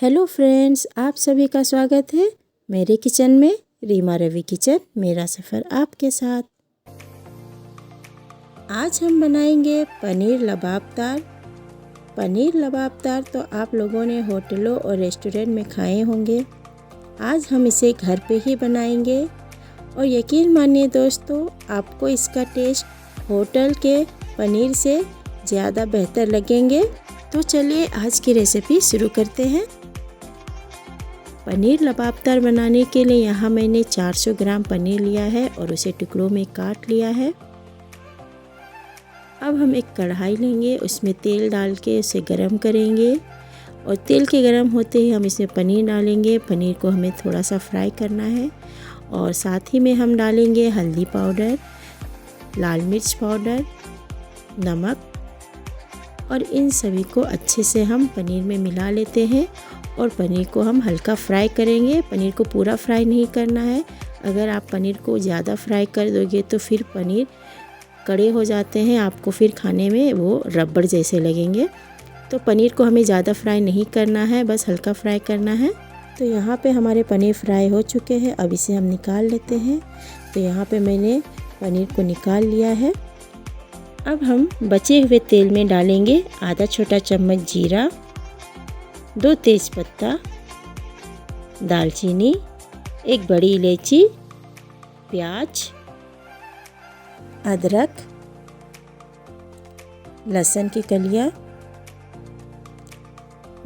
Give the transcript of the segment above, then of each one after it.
Hello friends, आप सभी का स्वागत है मेरे किचन में। रीमा रवि किचन, मेरा सफ़र आपके साथ। आज हम बनाएंगे पनीर लबाबदार। पनीर लबाबदार तो आप लोगों ने होटलों और रेस्टोरेंट में खाए होंगे। आज हम इसे घर पे ही बनाएंगे और यकीन मानिए दोस्तों, आपको इसका टेस्ट होटल के पनीर से ज़्यादा बेहतर लगेंगे। तो चलिए आज की रेसिपी शुरू करते हैं। पनीर लबाबदार बनाने के लिए यहाँ मैंने 400 ग्राम पनीर लिया है और उसे टुकड़ों में काट लिया है। अब हम एक कढ़ाई लेंगे, उसमें तेल डाल के उसे गरम करेंगे और तेल के गरम होते ही हम इसमें पनीर डालेंगे। पनीर को हमें थोड़ा सा फ्राई करना है और साथ ही में हम डालेंगे हल्दी पाउडर, लाल मिर्च पाउडर, नमक और इन सभी को अच्छे से हम पनीर में मिला लेते हैं और पनीर को हम हल्का फ्राई करेंगे। पनीर को पूरा फ्राई नहीं करना है। अगर आप पनीर को ज़्यादा फ्राई कर दोगे तो फिर पनीर कड़े हो जाते हैं, आपको फिर खाने में वो रबड़ जैसे लगेंगे। तो पनीर को हमें ज़्यादा फ्राई नहीं करना है, बस हल्का फ्राई करना है। तो यहाँ पे हमारे पनीर फ्राई हो चुके हैं। अब इसे हम निकाल लेते हैं। तो यहाँ पे मैंने पनीर को निकाल लिया है। अब हम बचे हुए तेल में डालेंगे आधा छोटा चम्मच जीरा, 2 तेज़पत्ता, दालचीनी, 1 बड़ी इलायची, प्याज, अदरक, लहसुन की कलियाँ,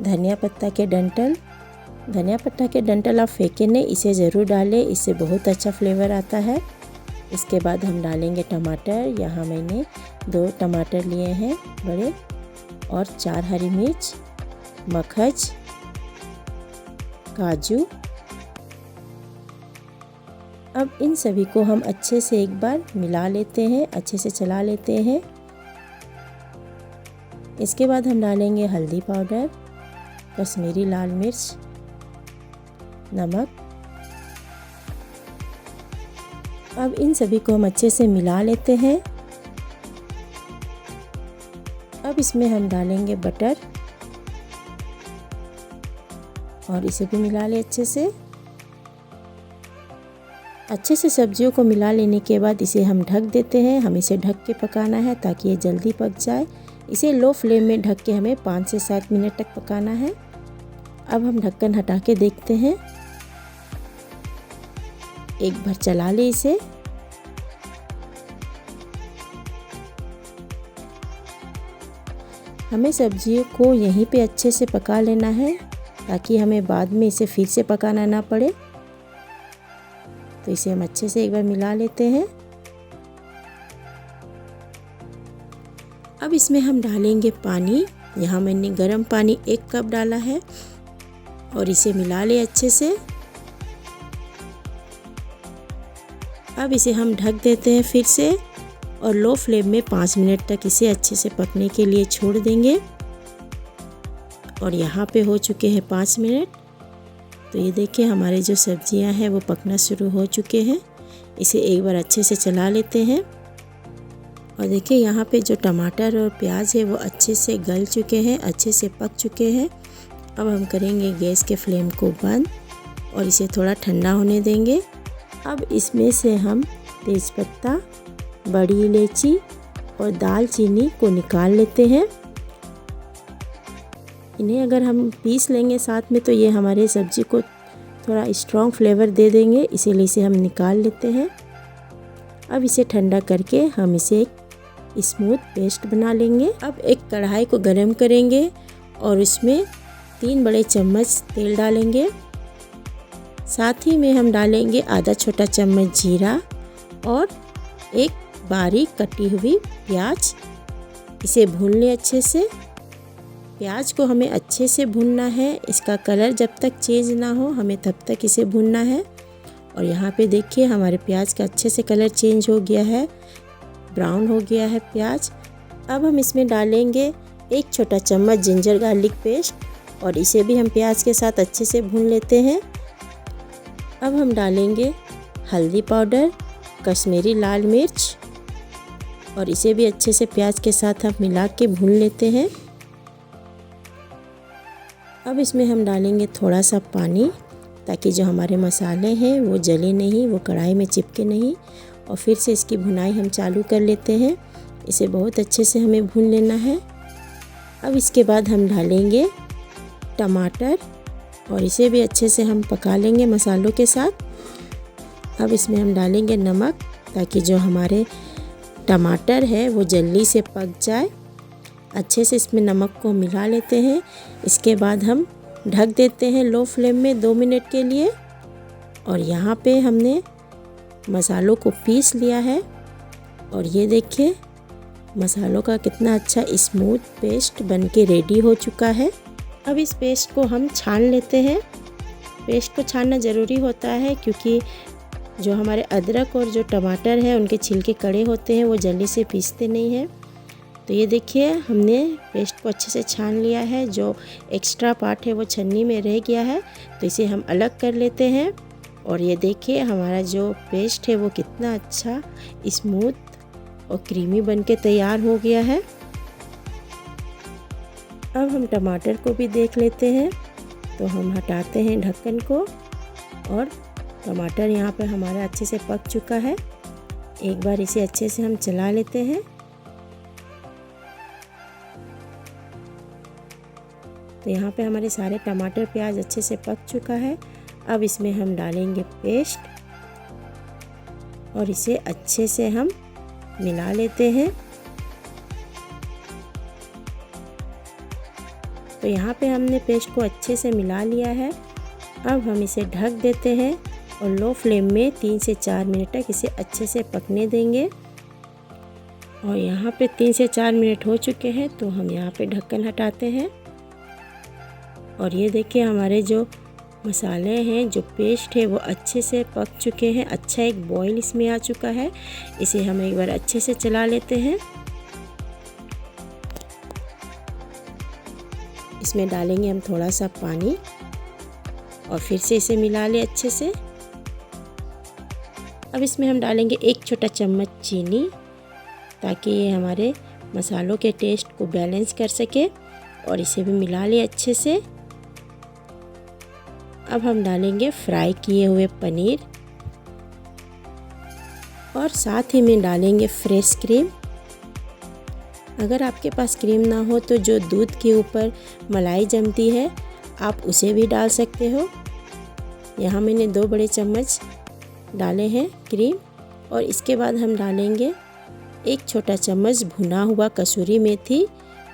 धनिया पत्ता के डंठल। धनिया पत्ता के डंठल आप फेंके नहीं, इसे ज़रूर डालें, इससे बहुत अच्छा फ्लेवर आता है। इसके बाद हम डालेंगे टमाटर। यहाँ मैंने 2 टमाटर लिए हैं बड़े और 4 हरी मिर्च, मगज, काजू। अब इन सभी को हम अच्छे से एक बार मिला लेते हैं, अच्छे से चला लेते हैं। इसके बाद हम डालेंगे हल्दी पाउडर, कश्मीरी लाल मिर्च, नमक। अब इन सभी को हम अच्छे से मिला लेते हैं। अब इसमें हम डालेंगे बटर और इसे भी मिला लें अच्छे से। अच्छे से सब्जियों को मिला लेने के बाद इसे हम ढक देते हैं। हम इसे ढक के पकाना है ताकि ये जल्दी पक जाए। इसे लो फ्लेम में ढक के हमें 5 से 7 मिनट तक पकाना है। अब हम ढक्कन हटा के देखते हैं। एक बार चला ले इसे। हमें सब्जियों को यहीं पे अच्छे से पका लेना है ताकि हमें बाद में इसे फिर से पकाना ना पड़े। तो इसे हम अच्छे से एक बार मिला लेते हैं। अब इसमें हम डालेंगे पानी। यहाँ मैंने गर्म पानी 1 कप डाला है और इसे मिला ले अच्छे से। अब इसे हम ढक देते हैं फिर से और लो फ्लेम में 5 मिनट तक इसे अच्छे से पकने के लिए छोड़ देंगे। और यहाँ पे हो चुके हैं 5 मिनट। तो ये देखिए हमारे जो सब्जियां हैं वो पकना शुरू हो चुके हैं। इसे एक बार अच्छे से चला लेते हैं। और देखिए यहाँ पे जो टमाटर और प्याज है वो अच्छे से गल चुके हैं, अच्छे से पक चुके हैं। अब हम करेंगे गैस के फ्लेम को बंद और इसे थोड़ा ठंडा होने देंगे। अब इसमें से हम तेज़पत्ता, बड़ी इलायची और दालचीनी को निकाल लेते हैं। इन्हें अगर हम पीस लेंगे साथ में तो ये हमारे सब्जी को थोड़ा स्ट्रॉन्ग फ्लेवर दे देंगे, इसीलिए इसे हम निकाल लेते हैं। अब इसे ठंडा करके हम इसे एक स्मूथ पेस्ट बना लेंगे। अब एक कढ़ाई को गरम करेंगे और उसमें 3 बड़े चम्मच तेल डालेंगे। साथ ही में हम डालेंगे आधा छोटा चम्मच जीरा और 1 बारीक कटी हुई प्याज। इसे भून लें अच्छे से। प्याज को हमें अच्छे से भूनना है। इसका कलर जब तक चेंज ना हो हमें तब तक इसे भूनना है। और यहाँ पे देखिए हमारे प्याज का अच्छे से कलर चेंज हो गया है, ब्राउन हो गया है प्याज। अब हम इसमें डालेंगे 1 छोटा चम्मच जिंजर गार्लिक पेस्ट और इसे भी हम प्याज के साथ अच्छे से भून लेते हैं। अब हम डालेंगे हल्दी पाउडर, कश्मीरी लाल मिर्च और इसे भी अच्छे से प्याज के साथ हम मिला के भून लेते हैं। अब इसमें हम डालेंगे थोड़ा सा पानी, ताकि जो हमारे मसाले हैं वो जले नहीं, वो कढ़ाई में चिपके नहीं। और फिर से इसकी भुनाई हम चालू कर लेते हैं। इसे बहुत अच्छे से हमें भून लेना है। अब इसके बाद हम डालेंगे टमाटर और इसे भी अच्छे से हम पका लेंगे मसालों के साथ। अब इसमें हम डालेंगे नमक, ताकि जो हमारे टमाटर है वो जल्दी से पक जाए। अच्छे से इसमें नमक को मिला लेते हैं। इसके बाद हम ढक देते हैं लो फ्लेम में 2 मिनट के लिए। और यहाँ पे हमने मसालों को पीस लिया है और ये देखिए मसालों का कितना अच्छा स्मूथ पेस्ट बनके रेडी हो चुका है। अब इस पेस्ट को हम छान लेते हैं। पेस्ट को छानना ज़रूरी होता है, क्योंकि जो हमारे अदरक और जो टमाटर है उनके छिलके कड़े होते हैं, वो जल्दी से पीसते नहीं हैं। तो ये देखिए हमने पेस्ट को अच्छे से छान लिया है। जो एक्स्ट्रा पार्ट है वो छन्नी में रह गया है, तो इसे हम अलग कर लेते हैं। और ये देखिए हमारा जो पेस्ट है वो कितना अच्छा स्मूथ और क्रीमी बनके तैयार हो गया है। अब हम टमाटर को भी देख लेते हैं। तो हम हटाते हैं ढक्कन को और टमाटर यहाँ पे हमारा अच्छे से पक चुका है। एक बार इसे अच्छे से हम चला लेते हैं। तो यहाँ पे हमारे सारे टमाटर प्याज अच्छे से पक चुका है। अब इसमें हम डालेंगे पेस्ट और इसे अच्छे से हम मिला लेते हैं। तो यहाँ पे हमने पेस्ट को अच्छे से मिला लिया है। अब हम इसे ढक देते हैं और लो फ्लेम में 3 से 4 मिनट तक इसे अच्छे से पकने देंगे। और यहाँ पे 3 से 4 मिनट हो चुके हैं, तो हम यहाँ पे ढक्कन हटाते हैं। और ये देखिए हमारे जो मसाले हैं, जो पेस्ट है वो अच्छे से पक चुके हैं। अच्छा एक बॉईल इसमें आ चुका है। इसे हम एक बार अच्छे से चला लेते हैं। इसमें डालेंगे हम थोड़ा सा पानी और फिर से इसे मिला ले अच्छे से। अब इसमें हम डालेंगे 1 छोटा चम्मच चीनी, ताकि ये हमारे मसालों के टेस्ट को बैलेंस कर सके। और इसे भी मिला ले अच्छे से। अब हम डालेंगे फ्राई किए हुए पनीर और साथ ही में डालेंगे फ्रेश क्रीम। अगर आपके पास क्रीम ना हो तो जो दूध के ऊपर मलाई जमती है आप उसे भी डाल सकते हो। यहाँ मैंने 2 बड़े चम्मच डाले हैं क्रीम। और इसके बाद हम डालेंगे 1 छोटा चम्मच भुना हुआ कसूरी मेथी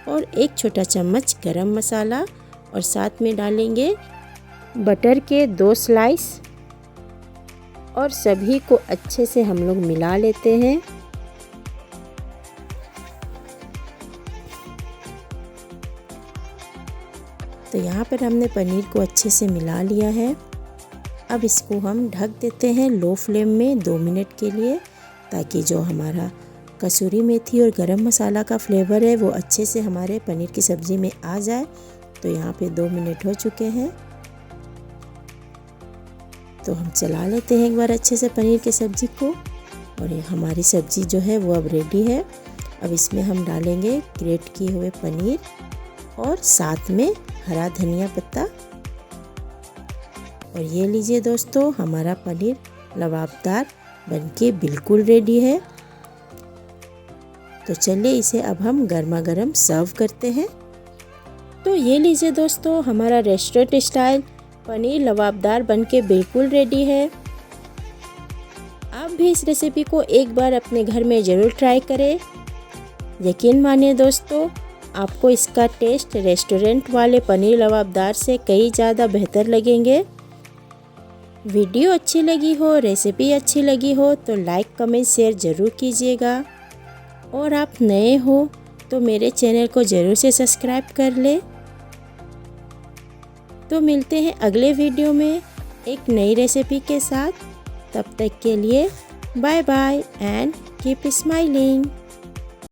और 1 छोटा चम्मच गरम मसाला। और साथ में डालेंगे बटर के 2 स्लाइस और सभी को अच्छे से हम लोग मिला लेते हैं। तो यहाँ पर हमने पनीर को अच्छे से मिला लिया है। अब इसको हम ढक देते हैं लो फ्लेम में 2 मिनट के लिए, ताकि जो हमारा कसूरी मेथी और गरम मसाला का फ्लेवर है वो अच्छे से हमारे पनीर की सब्ज़ी में आ जाए। तो यहाँ पे 2 मिनट हो चुके हैं, तो हम चला लेते हैं एक बार अच्छे से पनीर की सब्ज़ी को। और ये हमारी सब्ज़ी जो है वो अब रेडी है। अब इसमें हम डालेंगे ग्रेट किए हुए पनीर और साथ में हरा धनिया पत्ता। और ये लीजिए दोस्तों, हमारा पनीर लबाबदार बनके बिल्कुल रेडी है। तो चलिए इसे अब हम गर्मा गर्म सर्व करते हैं। तो ये लीजिए दोस्तों, हमारा रेस्टोरेंट स्टाइल पनीर लबाबदार बनके बिल्कुल रेडी है। आप भी इस रेसिपी को एक बार अपने घर में ज़रूर ट्राई करें। यकीन मानिए दोस्तों, आपको इसका टेस्ट रेस्टोरेंट वाले पनीर लबाबदार से कई ज़्यादा बेहतर लगेंगे। वीडियो अच्छी लगी हो, रेसिपी अच्छी लगी हो तो लाइक कमेंट शेयर ज़रूर कीजिएगा। और आप नए हो तो मेरे चैनल को ज़रूर से सब्सक्राइब कर ले। तो मिलते हैं अगले वीडियो में एक नई रेसिपी के साथ। तब तक के लिए bye bye and keep smiling.